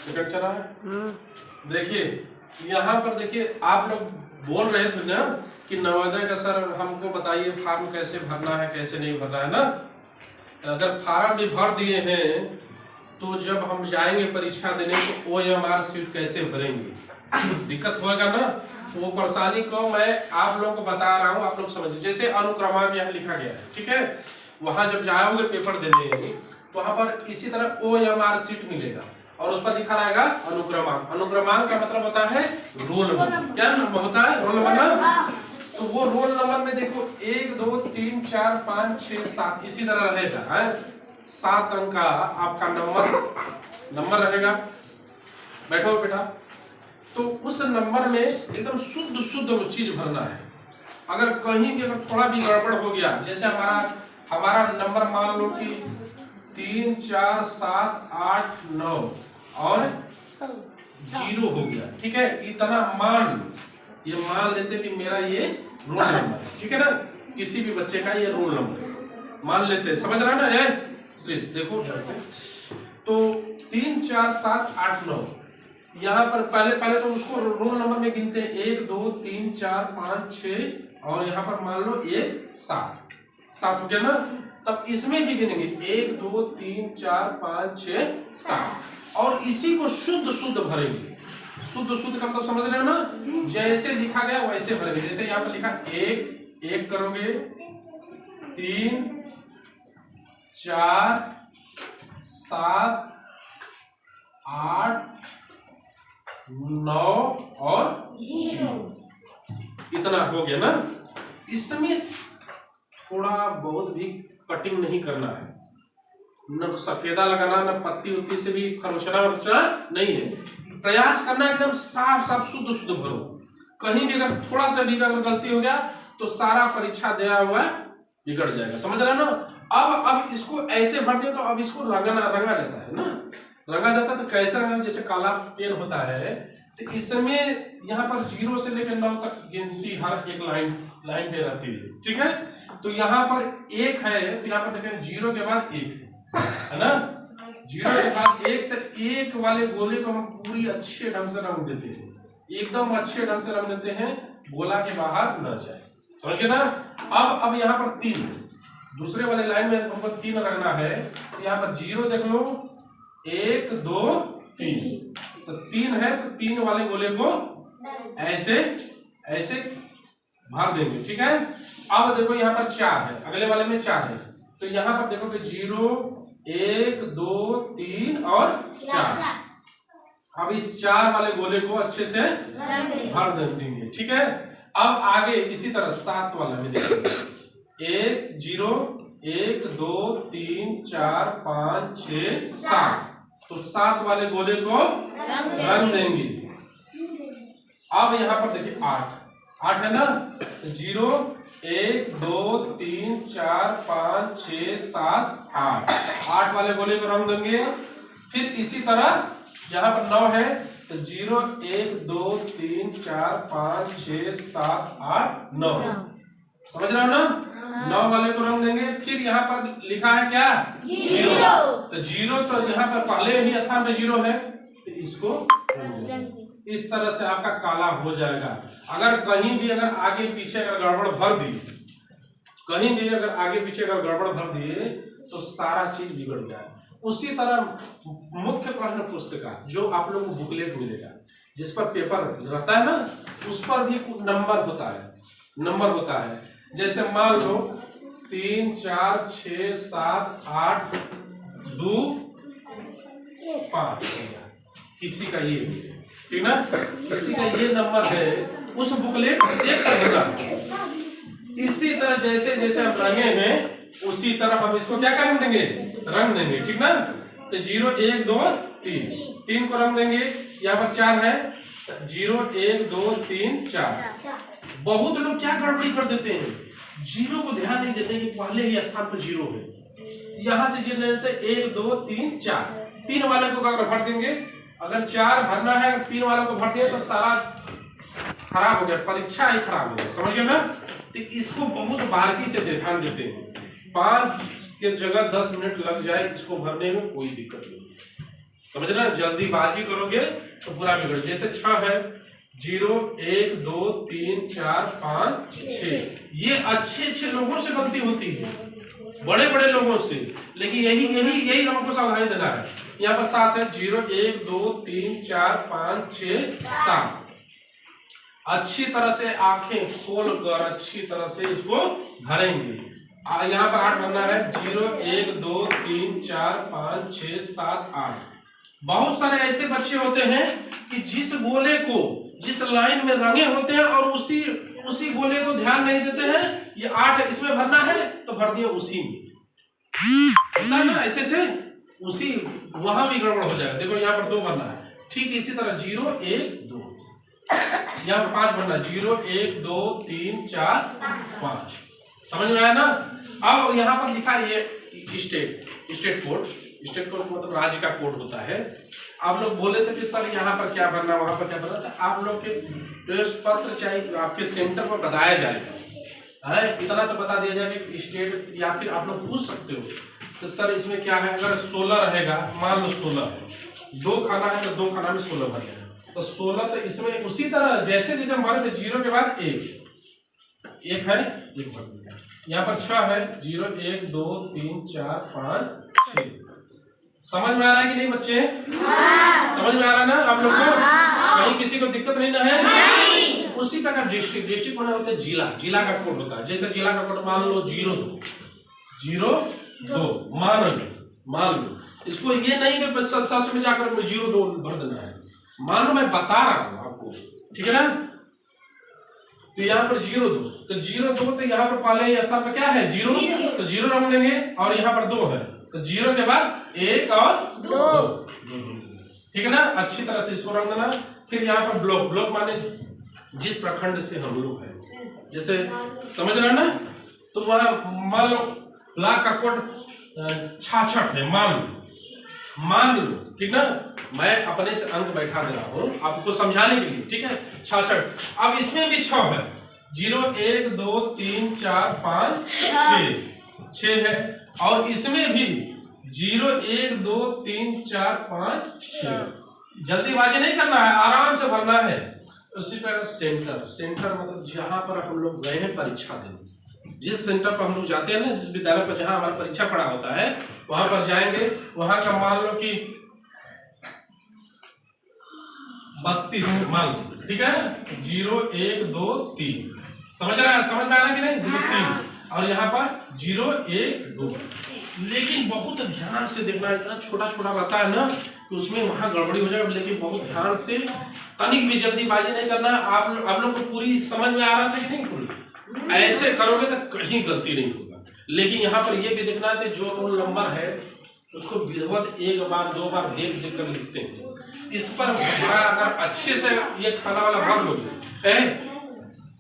Second चला है। देखिए यहाँ पर देखिए आप लोग बोल रहे थे ना कि नवोदय का सर हमको बताइए फॉर्म कैसे भरना है कैसे नहीं भरना है ना। अगर फॉर्म भी भर दिए हैं तो जब हम जाएंगे परीक्षा देने तो OMR सीट कैसे भरेंगे, दिक्कत होगा ना। वो परेशानी को मैं आप लोगों को बता रहा हूँ, आप लोग समझिए। जैसे अनुक्रमांक यहाँ लिखा गया है, ठीक है, वहां जब जाओगे पेपर देने तो वहां पर इसी तरह OMR सीट मिलेगा और उस पर लिखा रहेगा अनुक्रमांक। अनुक्रमांक का मतलब होता है रोल नंबर। क्या होता है? रोल नंबर ना। तो वो रोल नंबर में देखो 1 2 3 4 5 6 7 इसी तरह रहेगा है। 7 अंक का आपका नंबर रहेगा। बैठो बेटा। तो उस नंबर में एकदम शुद्ध उस चीज भरना है। अगर कहीं भी अगर थोड़ा भी गड़बड़ हो गया, जैसे हमारा नंबर मान लो कि 3 4 7 8 9 और 0 हो गया, ठीक है, इतना मान लेते कि मेरा ये रोल नंबर है, ठीक है ना। किसी भी बच्चे का ये रोल नंबर मान लेते, समझ रहा ना है श्रेष। देखो ध्यान से, तो 3 4 7 8 9 यहाँ पर पहले तो उसको रोल नंबर में गिनते हैं 1 2 3 4 5 6 और यहाँ पर मान लो 1 7 हो गया ना। तब इसमें भी गिनेंगे 1 2 3 4 5 6 7 और इसी को शुद्ध भरेंगे। शुद्ध का मतलब समझ रहे हो ना, जैसे लिखा गया वैसे भरेंगे। जैसे यहाँ पर लिखा 1 करोगे, 3 4 7 8 9 और 0 इतना हो गया ना। इसमें थोड़ा बहुत भी कटिंग नहीं करना है, न सफेदा लगाना, न पत्ती उत्ती से भी खरोचना नहीं है। प्रयास करना एकदम साफ शुद्ध भरो। कहीं भी अगर थोड़ा सा भी अगर गलती हो गया तो सारा परीक्षा दिया हुआ बिगड़ जाएगा, समझ रहे ना। अब इसको ऐसे भर दिया तो अब इसको रंगा जाता है ना। रंगा जाता तो कैसे रंगा, जैसे काला पेन होता है तो इसमें यहाँ पर 0 से लेकर 9 तक गिनती हर एक लाइन पे रहती है, ठीक है। तो यहाँ पर 1 है तो यहाँ पर देखें 0 के बाद 1 है ना। 0 के बाद 1, तो 1 वाले गोले को हम पूरी अच्छे ढंग से रंग देते हैं, एकदम अच्छे ढंग से रंग देते हैं, गोला के बाहर न जाए, समझ गए ना। अब यहाँ पर 3 दूसरे वाले लाइन में हमको 3 रखना है तो यहाँ पर 0 देख लो, 1 2 3 तो 3 है तो 3 वाले गोले को ऐसे भर देंगे, ठीक है। अब देखो यहाँ पर 4 है, अगले वाले में 4 है तो यहाँ पर देखो कि 0 1 2 3 और 4। अब इस 4 वाले गोले को अच्छे से भर देंगे, ठीक है। अब आगे इसी तरह 7 वाला में देखिए 1 0 1 2 3 4 5 6 7 तो 7 वाले गोले को रंग देंगे। अब यहाँ पर देखिए 8 है ना, 0 1 2 3 4 5 6 7 8 वाले गोले को रंग देंगे। फिर इसी तरह यहाँ पर 9 है तो 0 1 2 3 4 5 6 7 8 9 समझ रहे हो ना। 9 वाले को रंग देंगे। फिर यहाँ पर लिखा है क्या 0 तो 0 तो यहाँ पर पहले ही स्थान पे 0 है तो इसको इस तरह से आपका काला हो जाएगा। अगर कहीं भी अगर आगे पीछे अगर गड़बड़ भर दी, कहीं भी अगर आगे पीछे अगर गड़बड़ भर दिए तो सारा चीज बिगड़ गया। उसी तरह मुख्य प्रश्न पुस्तिका जो आप लोगों को बुकलेट मिलेगा जिस पर पेपर रहता है ना, उस पर भी नंबर होता है। जैसे मान लो 3 4 6 7 8 2 5 किसी का ये, ठीक ना, किसी का ये नंबर है, उस बुकलेट देख कर होगा। इसी तरह जैसे हम रंगे हैं उसी तरह हम इसको क्या कर देंगे, रंग देंगे, ठीक ना। तो 0 1 2 3 को रंग देंगे। यहाँ पर 4 है 0 1 2 3 4। बहुत लोग क्या गड़बड़ी कर देते हैं, 0 को ध्यान नहीं देते कि पहले ही स्थान पर 0 है। यहाँ से गिन लेते 1 2 3 4 3 वाले को भर देंगे। अगर 4 भरना है 3 वालों को भर दिया तो सारा खराब हो गया, परीक्षा ही खराब हो गया, समझ गए ना। तो इसको बहुत बारीकी से ध्यान देते हैं। 5 के जगह 10 मिनट लग जाए इसको भरने में कोई दिक्कत नहीं है, समझ रहे ना, जल्दीबाजी करोगे तो पूरा बिगड़। जैसे 6 है, 0 1 2 3 4 5 6, ये अच्छे लोगों से गलती होती है, बड़े बड़े लोगों से, लेकिन यही हमको सावधानी देना है। यहाँ पर 7 है, 0 1 2 3 4 5 6 7। अच्छी तरह से आंखें खोलकर अच्छी तरह से इसको भरेंगे। यहाँ पर 8 भरना है, 0 1 2 3 4 5 6 7 8। बहुत सारे ऐसे बच्चे होते हैं कि जिस गोले को जिस लाइन में रंगे होते हैं और उसी गोले को ध्यान नहीं देते हैं। ये 8 इसमें भरना है तो भर दिया उसी में, होता है ना ऐसे से, उसी वहां भी गड़बड़ हो जाएगा। देखो यहाँ पर 2 भरना है, ठीक इसी तरह 0 1 2, यहाँ पर 5 भरना, 0 1 2 3 4 5। समझ में आया ना। अब यहाँ पर लिखा है ये स्टेट कोड मतलब राज्य का कोड होता है। आप लोग बोले थे कि सर यहाँ पर क्या भरना, वहां पर क्या भरना, तो आप लोग के प्रवेश पत्र चाहे आपके सेंटर पर बताया जाएगा है, इतना तो बता दिया जाएगा कि स्टेट। या फिर आप लोग पूछ सकते हो तो सर इसमें क्या है, अगर 16 रहेगा, मान लो 16 है, 2 खाना है तो 2 खाना में 16 भरेगा, तो 16 तो इसमें उसी तरह जैसे हम भरे थे, 0 के बाद 1 है, 1 भर दिया। यहाँ पर 6 है, 0 1 2 3 4 5 6। समझ में आ रहा है कि नहीं बच्चे? समझ में आ रहा है ना आप लोग को? कहीं किसी को दिक्कत नहीं ना है? उसी प्रकार डिस्ट्रिक्ट होना होता है जिला का कोड होता है। जैसे जिला का कोड मान लो 02 मान लो इसको ये नहीं कि 700 में जाकर 02 भर देना है, मान लो मैं बता रहा हूँ आपको, ठीक है ना। तो यहाँ पर 02 तो 02 तो यहाँ पर पहले स्थान पर क्या है 0, तो 0 रंग देंगे, और यहाँ पर 2 है तो 0 के बाद 1 और 2, ठीक है ना। अच्छी तरह से इसको रंग देना। फिर यहाँ पर ब्लॉक माने जिस प्रखंड से हम लोग हैं, जैसे समझ रहे हैं ना, तो वहाँ मान लो ब्लॉक का कोड 66 है, मान लो, ठीक ना। मैं अपने से अंक बैठा दे रहा हूँ आपको समझाने के लिए, ठीक है। 66। अब इसमें भी 6 है, 0 1 2 3 4 5 6 है, और इसमें भी 0 1 2 3 4 5 6। जल्दीबाजी नहीं करना है, आराम से भरना है। उसी प्रकार सेंटर मतलब जहां पर हम लोग गए हैं परीक्षा देने, जिस सेंटर पर हम लोग जाते हैं ना, जिस विद्यालय पर जहां हमारा परीक्षा पड़ा होता है, वहां पर जाएंगे। वहां का मान लो कि 32 मान लो, ठीक है। 0 1 2 3, समझ में आ रहा कि नहीं? 2 3, और यहाँ पर 0 1 2। लेकिन बहुत ध्यान से देखना, इतना छोटा रहता है ना कि उसमें वहां गड़बड़ी हो जाएगा। लेकिन बहुत ध्यान से, तनिक भी जल्दीबाजी नहीं करना। आप लोग को पूरी समझ में आ रहा था कि नहीं? पूरी ऐसे करोगे तो कहीं गलती नहीं होगा। लेकिन यहाँ पर ये भी देखना है जो रोल नंबर है उसको विधिवत 1 बार 2 बार देख कर लिखते हैं। इस पर अगर अच्छे से ये खाना वाला भर लोगे,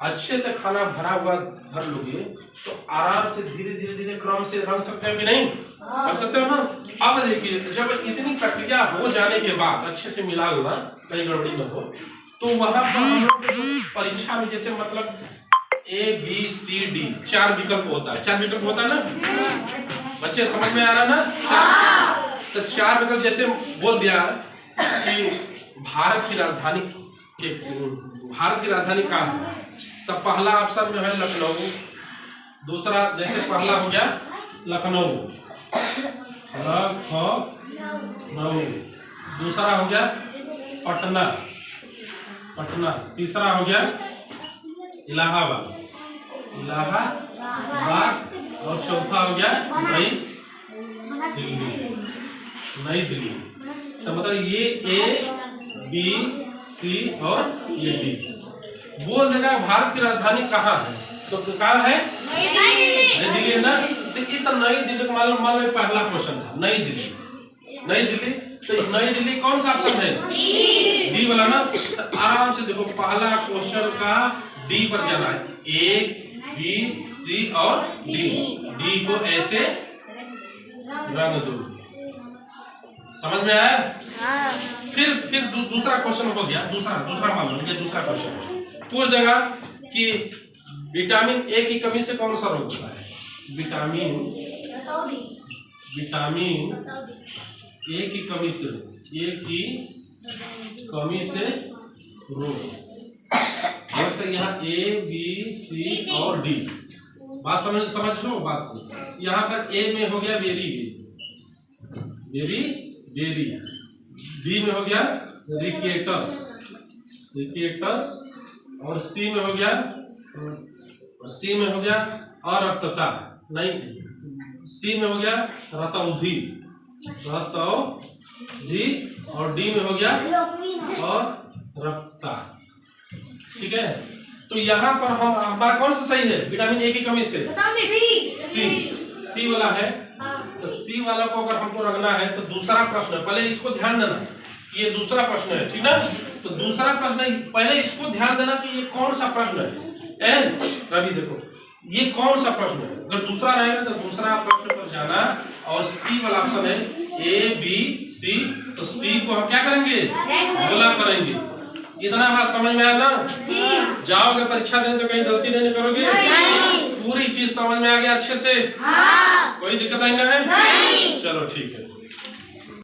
अच्छे से खाना भरा हुआ भर लोगे, तो आराम से धीरे क्रम से रंग सकते हो कि नहीं? रंग सकते हो ना। अब देखिए, जब इतनी प्रक्रिया हो जाने के बाद अच्छे से मिला लेना, कहीं गड़बड़ी न हो, तो वहां पर हम लोग परीक्षा में जैसे मतलब ABCD 4 विकल्प होता है। 4 विकल्प होता है ना बच्चे, समझ में आ रहा ना? तो 4 विकल्प जैसे बोल दिया कि भारत की राजधानी कहाँ है, तब पहला ऑप्शन में है लखनऊ। दूसरा जैसे पहला हो गया लखनऊ, दूसरा हो गया पटना। तीसरा हो गया इलाहाबाद, और चौथा हो गया नई दिल्ली। तो मतलब ये ABC और ये D बोल देगा। भारत की राजधानी कहाँ है, तो कहाँ है? नई दिल्ली है ना। तो इस नई दिल्ली को मान लो पहला क्वेश्चन था नई दिल्ली। तो नई दिल्ली कौन सा ऑप्शन है? डी वाला ना। तो आराम से देखो, पहला क्वेश्चन का डी पर जाना है। ABC और डी को ऐसे रंग दो। समझ में आया? फिर दूसरा क्वेश्चन हो गया। दूसरा मान लो, दूसरा क्वेश्चन पूछ देगा कि विटामिन ए की कमी से कौन सा रोग होता है? विटामिन ए की कमी से ए की कमी से रो। तो यहाँ ए बी सी और डी, बात समझो बात को। यहाँ पर ए में हो गया वेरी वेरी वेरी, बी में हो गया रिकेटस रिकेटस, और सी में हो गया अरक्तता, नहीं, सी में हो गया रतौंधी और डी में हो गया अरक्तता। ठीक है, तो यहाँ पर हम हमारा कौन सा सही है विटामिन ए की कमी से? सी वाला है। तो सी वाला को अगर हमको रखना है तो दूसरा प्रश्न है, पहले इसको ध्यान देना, ये दूसरा प्रश्न है, ठीक ना। तो दूसरा प्रश्न पहले इसको ध्यान देना कि ये कौन सा प्रश्न है। एन रवि देखो ये कौन सा प्रश्न है, अगर दूसरा रहेगा तो दूसरा प्रश्न पर जाना, और सी वाला ऑप्शन है ए बी सी, तो सी को हम क्या करेंगे? गुना करेंगे। इतना बात समझ में आया ना? जाओगे परीक्षा देने तो कहीं गलती नहीं करोगे? पूरी चीज समझ में आ गया अच्छे से? कोई दिक्कत नहीं है? चलो ठीक है।